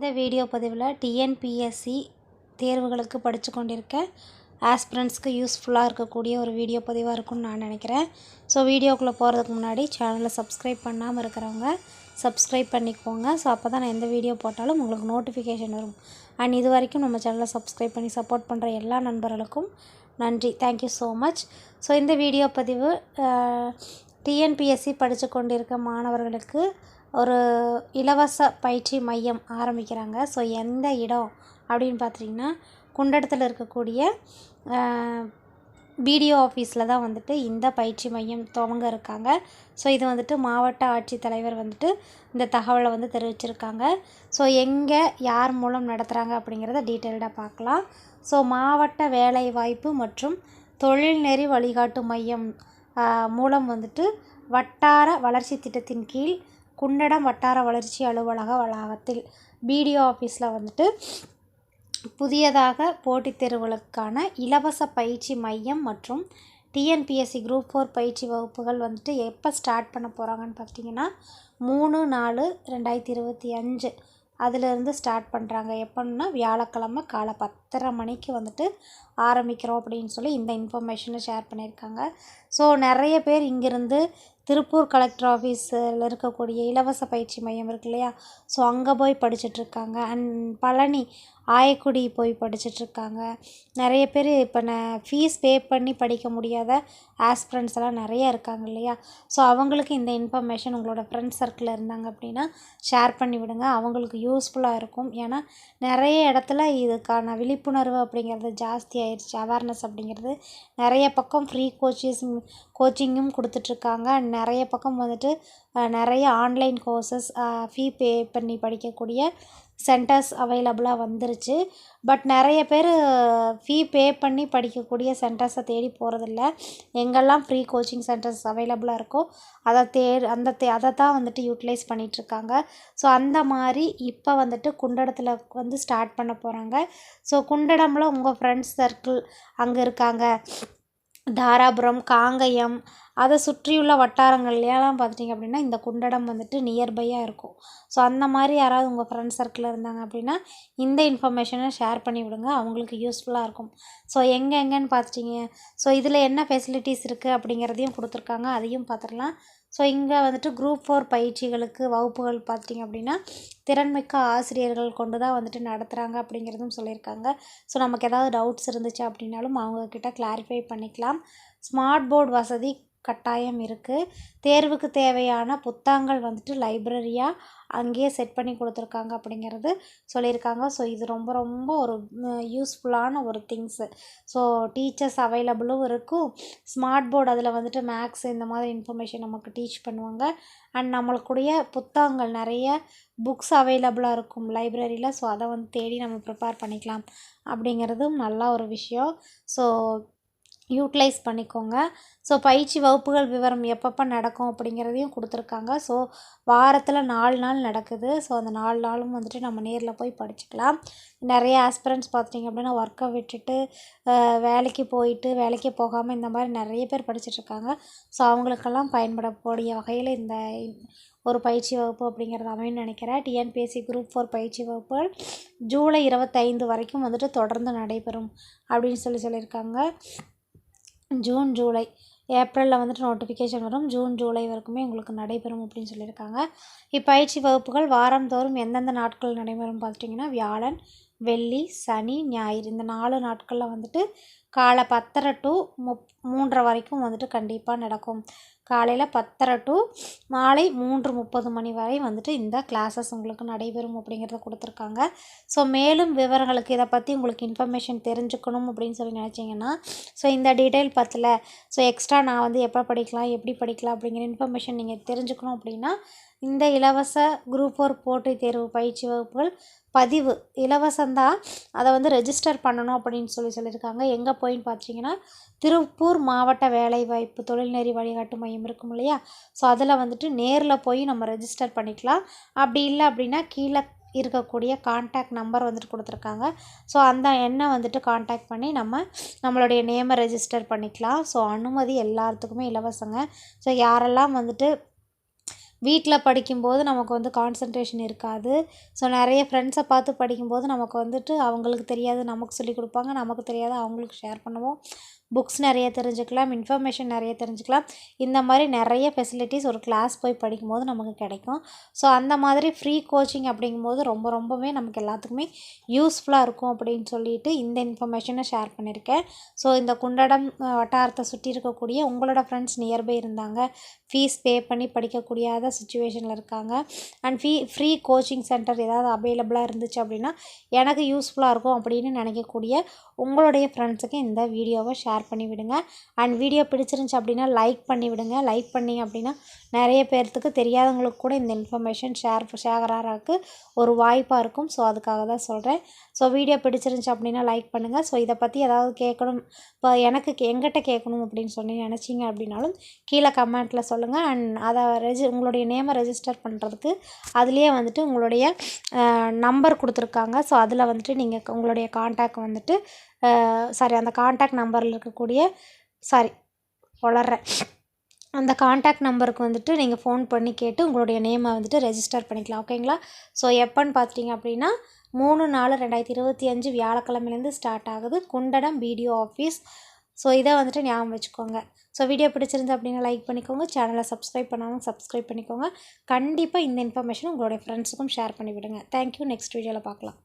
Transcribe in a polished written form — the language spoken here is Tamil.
இந்த வீடியோ பதிவில் டிஎன்பிஎஸ்சி தேர்வுகளுக்கு படித்து கொண்டிருக்க ஆஸ்பிரண்ட்ஸ்க்கு யூஸ்ஃபுல்லாக இருக்கக்கூடிய ஒரு வீடியோ பதிவாக இருக்கும்னு நான் நினைக்கிறேன். ஸோ வீடியோக்குள்ளே போகிறதுக்கு முன்னாடி சேனலை சப்ஸ்கிரைப் பண்ணாமல் இருக்கிறவங்க சப்ஸ்கிரைப் பண்ணிக்கோங்க. ஸோ அப்போ தான் நான் எந்த வீடியோ போட்டாலும் உங்களுக்கு நோட்டிஃபிகேஷன் வரும். அண்ட் இது வரைக்கும் நம்ம சேனலை சப்ஸ்கிரைப் பண்ணி சப்போர்ட் பண்ணுற எல்லா நண்பர்களுக்கும் நன்றி. Thank you so much. ஸோ இந்த வீடியோ பதிவு டிஎன்பிஎஸ்சி படித்து கொண்டிருக்க மாணவர்களுக்கு ஒரு இலவச பயிற்சி மையம் ஆரம்பிக்கிறாங்க. ஸோ எந்த இடம் அப்படின்னு பார்த்திங்கன்னா குண்டடத்தில் இருக்கக்கூடிய பிடிஓ ஆஃபீஸில் தான் வந்துட்டு இந்த பயிற்சி மையம் துவங்க இருக்காங்க. ஸோ இது வந்துட்டு மாவட்ட ஆட்சித்தலைவர் வந்துட்டு இந்த தகவலை வந்து தெரிவிச்சிருக்காங்க. ஸோ எங்கே யார் மூலம் நடத்துகிறாங்க அப்படிங்கிறத டீட்டெயில்டாக பார்க்கலாம். ஸோ மாவட்ட வேலைவாய்ப்பு மற்றும் தொழில்நெறி வழிகாட்டு மையம் மூலம் வந்துட்டு வட்டார வளர்ச்சி திட்டத்தின் கீழ் குண்டடம் வட்டார வளர்ச்சி அலுவலக வளாகத்தில் பிடிஓ ஆஃபீஸில் வந்துட்டு புதியதாக போட்டித் தேர்வுகளுக்கான இலவச பயிற்சி மையம் மற்றும் டிஎன்பிஎஸ்சி குரூப் 4 பயிற்சி வகுப்புகள் வந்துட்டு எப்போ ஸ்டார்ட் பண்ண போகிறாங்கன்னு பார்த்தீங்கன்னா 3/4/2025 அதிலிருந்து ஸ்டார்ட் பண்ணுறாங்க. எப்போன்னா வியாழக்கிழமை காலை 10:30 மணிக்கு வந்துட்டு ஆரம்பிக்கிறோம் அப்படின்னு சொல்லி இந்த இன்ஃபர்மேஷனை ஷேர் பண்ணியிருக்காங்க. ஸோ நிறைய பேர் இங்கேருந்து திருப்பூர் கலெக்டர் ஆஃபீஸில் இருக்கக்கூடிய இலவச பயிற்சி மையம் இருக்கு இல்லையா, ஸோ அங்கே போய் படிச்சுட்ருக்காங்க. அண்ட் பழனி ஆயக்குடி போய் படிச்சுட்ருக்காங்க. நிறைய பேர் இப்போ ஃபீஸ் பே பண்ணி படிக்க முடியாத ஆஸ்பிரண்ட்ஸ் எல்லாம் நிறைய இருக்காங்க இல்லையா, ஸோ அவங்களுக்கு இந்த இன்ஃபர்மேஷன் உங்களோட ஃப்ரெண்ட்ஸ் சர்க்கிளில் இருந்தாங்க அப்படின்னா ஷேர் பண்ணி விடுங்க. அவங்களுக்கு யூஸ்ஃபுல்லாக இருக்கும். ஏன்னா நிறைய இடத்துல இதுக்கான விழிப்புணர்வு அப்படிங்கிறது ஜாஸ்தி ஆயிடுச்சு. அவேர்னஸ் அப்படிங்கிறது நிறைய பக்கம் ஃப்ரீ கோச்சிங்கும் கொடுத்துட்ருக்காங்க. நிறைய பக்கம் வந்துட்டு நிறைய ஆன்லைன் கோர்சஸ் ஃபீ பே பண்ணி படிக்கக்கூடிய சென்டர்ஸ் அவைலபிளாக வந்துருச்சு. பட் நிறைய பேர் ஃபீ பே பண்ணி படிக்கக்கூடிய சென்டர்ஸை தேடி போகிறதில்ல. எங்கெல்லாம் ஃப்ரீ கோச்சிங் சென்டர்ஸ் அவைலபிளாக இருக்கோ அதை தான் வந்துட்டு யூட்டிலைஸ் பண்ணிகிட்ருக்காங்க. ஸோ அந்த மாதிரி இப்போ வந்துட்டு குண்டடத்தில் வந்து ஸ்டார்ட் பண்ண போகிறாங்க. ஸோ குண்டடமில் உங்கள் ஃப்ரெண்ட்ஸ் சர்க்கிள் அங்கே இருக்காங்க, தாராபுரம், காங்கயம், அதை சுற்றியுள்ள வட்டாரங்கள்லாம் பார்த்துட்டிங்க அப்படின்னா இந்த குண்டடம் வந்துட்டு நியர்பையாக இருக்கும். ஸோ அந்த மாதிரி யாராவது உங்கள் ஃப்ரெண்ட்ஸ் சர்க்கிளில் இருந்தாங்க அப்படின்னா இந்த இன்ஃபர்மேஷனை ஷேர் பண்ணி விடுங்க. அவங்களுக்கு யூஸ்ஃபுல்லாக இருக்கும். ஸோ எங்கென்னு பார்த்துட்டிங்க, ஸோ இதில் என்ன ஃபெசிலிட்டிஸ் இருக்குது அப்படிங்கிறதையும் கொடுத்துருக்காங்க, அதையும் பார்த்துடலாம். ஸோ இங்கே வந்துட்டு குரூப் 4 பயிற்சிகளுக்கு வகுப்புகள் பார்த்திங்க அப்படின்னா திறன்மிக்க ஆசிரியர்கள் கொண்டு தான் வந்துட்டு நடத்துகிறாங்க அப்படிங்கிறதும் சொல்லியிருக்காங்க. ஸோ நமக்கு ஏதாவது டவுட்ஸ் இருந்துச்சு அப்படின்னாலும் அவங்கக்கிட்ட கிளாரிஃபை பண்ணிக்கலாம். ஸ்மார்ட் போர்டு வசதி கட்டாயம் இருக்குது. தேர்வுக்கு தேவையான புத்தகங்கள் வந்துட்டு லைப்ரரியாக அங்கேயே செட் பண்ணி கொடுத்துருக்காங்க அப்படிங்கிறது சொல்லியிருக்காங்க. ஸோ இது ரொம்ப ரொம்ப ஒரு யூஸ்ஃபுல்லான ஒரு திங்ஸு. ஸோ டீச்சர்ஸ் அவைலபிளும் இருக்கும். ஸ்மார்ட் போர்டு அதில் வந்துட்டு மேக்ஸ் இந்த மாதிரி இன்ஃபர்மேஷன் நமக்கு டீச் பண்ணுவாங்க. அண்ட் நம்மளுக்குடைய புத்தகங்கள் நிறைய புக்ஸ் அவைலபிளாக இருக்கும் லைப்ரரியில். ஸோ அதை வந்து தேடி நம்ம ப்ரிப்பேர் பண்ணிக்கலாம் அப்படிங்கிறதும் நல்ல ஒரு விஷயம். ஸோ யூட்டிலைஸ் பண்ணிக்கோங்க. ஸோ பயிற்சி வகுப்புகள் விவரம் எப்பப்போ நடக்கும் அப்படிங்கிறதையும் கொடுத்துருக்காங்க. ஸோ வாரத்தில் 4 நாள் நடக்குது. ஸோ அந்த 4 நாளும் வந்துட்டு நம்ம நேரில் போய் படிச்சுக்கலாம். நிறைய ஆஸ்பிரண்ட்ஸ் பார்த்திங்க அப்படின்னா ஒர்க்கை விட்டுட்டு வேலைக்கு போகாமல் இந்த மாதிரி நிறைய பேர் படிச்சுட்ருக்காங்க. ஸோ அவங்களுக்கெல்லாம் பயன்படக்கூடிய வகையில் இந்த ஒரு பயிற்சி வகுப்பு அப்படிங்கிறது அமைன்னு நினைக்கிறேன். டிஎன்பிஎஸ்சி குரூப் 4 பயிற்சி வகுப்புகள் ஜூலை 25 வரைக்கும் வந்துட்டு தொடர்ந்து நடைபெறும் அப்படின்னு சொல்லியிருக்காங்க. ஜூன், ஜூலை, ஏப்ரலில் வந்துட்டு நோட்டிஃபிகேஷன் வரும். ஜூன், ஜூலை வரைக்குமே உங்களுக்கு நடைபெறும் அப்படின்னு சொல்லியிருக்காங்க. இப்பயிற்சி வகுப்புகள் வாரந்தோறும் எந்தெந்த நாட்கள் நடைபெறும் பார்த்துட்டிங்கன்னா வியாழன், வெள்ளி, சனி, ஞாயிறு இந்த 4 நாட்களில் வந்துட்டு காலை 10:30 to 3:30 வரைக்கும் வந்துட்டு கண்டிப்பாக நடக்கும். காலையில் 10:30 to மாலை 3:30 மணி வரை வந்துட்டு இந்த கிளாஸஸ் உங்களுக்கு நடைபெறும் அப்படிங்கிறத கொடுத்துருக்காங்க. ஸோ மேலும் விவரங்களுக்கு இதை பற்றி உங்களுக்கு இன்ஃபர்மேஷன் தெரிஞ்சுக்கணும் அப்படின்னு சொல்லி நினச்சிங்கன்னா, ஸோ இந்த டீட்டெயில் பற்றல, ஸோ எக்ஸ்ட்ரா நான் வந்து எப்போ படிக்கலாம் எப்படி படிக்கலாம் அப்படிங்கிற இன்ஃபர்மேஷன் நீங்கள் தெரிஞ்சுக்கணும் அப்படின்னா இந்த இலவச குரூப் 4 போட்டித் தேர்வு பயிற்சி வகுப்புகள் பதிவு இலவசந்தான். அதை வந்து ரெஜிஸ்டர் பண்ணணும் அப்படின்னு சொல்லியிருக்காங்க. எங்கே போயின்னு பார்த்திங்கன்னா திருப்பூர் மாவட்ட வேலைவாய்ப்பு தொழில்நெறி வழிகாட்டு மையம் இருக்கும் இல்லையா, ஸோ அதில் வந்துட்டு நேரில் போய் நம்ம ரெஜிஸ்டர் பண்ணிக்கலாம். அப்படி இல்லை அப்படின்னா கீழே இருக்கக்கூடிய கான்டாக்ட் நம்பர் வந்துட்டு கொடுத்துருக்காங்க. ஸோ அந்த எண்ணை வந்துட்டு கான்டாக்ட் பண்ணி நம்மளுடைய நேமை ரெஜிஸ்டர் பண்ணிக்கலாம். ஸோ அனுமதி எல்லாத்துக்குமே இலவசங்க. ஸோ யாரெல்லாம் வந்துட்டு வீட்டில் படிக்கும்போது நமக்கு வந்து கான்சன்ட்ரேஷன் இருக்காது. ஸோ நிறைய ஃப்ரெண்ட்ஸை பார்த்து படிக்கும்போது நமக்கு வந்துட்டு அவங்களுக்கு தெரியாது நமக்கு சொல்லிக் கொடுப்பாங்க, நமக்கு தெரியாது அவங்களுக்கு ஷேர் பண்ணுவோம். புக்ஸ் நிறைய தெரிஞ்சுக்கலாம், இன்ஃபர்மேஷன் நிறைய தெரிஞ்சுக்கலாம். இந்த மாதிரி நிறைய ஃபெசிலிட்டிஸ் ஒரு கிளாஸ் போய் படிக்கும்போது நமக்கு கிடைக்கும். ஸோ அந்த மாதிரி ஃப்ரீ கோச்சிங் அப்படிங்கும்போது ரொம்பவே நமக்கு எல்லாத்துக்குமே யூஸ்ஃபுல்லாக இருக்கும் அப்படின்னு சொல்லிட்டு இந்த இன்ஃபர்மேஷனை ஷேர் பண்ணியிருக்கேன். ஸோ இந்த குண்டடம் வட்டாரத்தை சுற்றி இருக்கக்கூடிய உங்களோட ஃப்ரெண்ட்ஸ் நியர்பை இருந்தாங்க, ஃபீஸ் பே பண்ணி படிக்கக்கூடியாத சுச்சுவேஷனில் இருக்காங்க, அண்ட் ஃப்ரீ கோச்சிங் சென்டர் ஏதாவது அவைலபிளாக இருந்துச்சு அப்படின்னா எனக்கு யூஸ்ஃபுல்லாக இருக்கும் அப்படின்னு நினைக்கக்கூடிய உங்களுடைய ஃப்ரெண்ட்ஸுக்கு இந்த வீடியோவை ஷேர் பண்ணி விடுங்க. அண்ட் வீடியோ பிடிச்சிருந்துச்சு அப்படின்னா லைக் பண்ணி விடுங்க. லைக் பண்ணிங்க அப்படின்னா நிறைய பேர்த்துக்கு தெரியாதவங்களுக்கு கூட இந்த இன்ஃபர்மேஷன் ஷேராகிறதுக்கு ஒரு வாய்ப்பாக இருக்கும். ஸோ அதுக்காக தான் சொல்கிறேன். ஸோ வீடியோ பிடிச்சிருந்துச்சு அப்படின்னா லைக் பண்ணுங்கள். ஸோ இதை பற்றி ஏதாவது கேட்கணும், இப்போ எங்கிட்ட கேட்கணும் அப்படின்னு சொல்லி நினச்சிங்க அப்படின்னாலும் கீழே கமெண்ட்டில் சொல்லுங்கள். அண்ட் அதை உங்களுடைய நேமை ரெஜிஸ்டர் பண்ணுறதுக்கு அதுலேயே வந்துட்டு உங்களுடைய நம்பர் கொடுத்துருக்காங்க. ஸோ அதில் வந்துட்டு நீங்கள் உங்களுடைய கான்டாக்ட் வந்துட்டு அந்த கான்டாக்ட் நம்பரில் இருக்கக்கூடிய அந்த கான்டாக்ட் நம்பருக்கு வந்துட்டு நீங்கள் ஃபோன் பண்ணி கேட்டு உங்களுடைய நேமை வந்துட்டு ரெஜிஸ்டர் பண்ணிக்கலாம். ஓகேங்களா? ஸோ எப்போன்னு பார்த்துட்டிங்க அப்படின்னா 3/4/2025 வியாழக்கிழமையிலேருந்து ஸ்டார்ட் ஆகுது குண்டடம் பிடிஓ ஆஃபீஸ். ஸோ இதை வந்துட்டு ஞாபகம் வச்சுக்கோங்க. ஸோ வீடியோ பிடிச்சிருந்து அப்படின்னா லைக் பண்ணிக்கோங்க. சேனலை சப்ஸ்கிரைப் பண்ணாமல் சப்ஸ்கிரைப் பண்ணிக்கோங்க. கண்டிப்பாக இந்த இன்ஃபர்மேஷன் உங்களுடைய ஃப்ரெண்ட்ஸுக்கும் ஷேர் பண்ணிவிடுங்க. தேங்க்யூ. நெக்ஸ்ட் வீடியோவில் பார்க்கலாம்.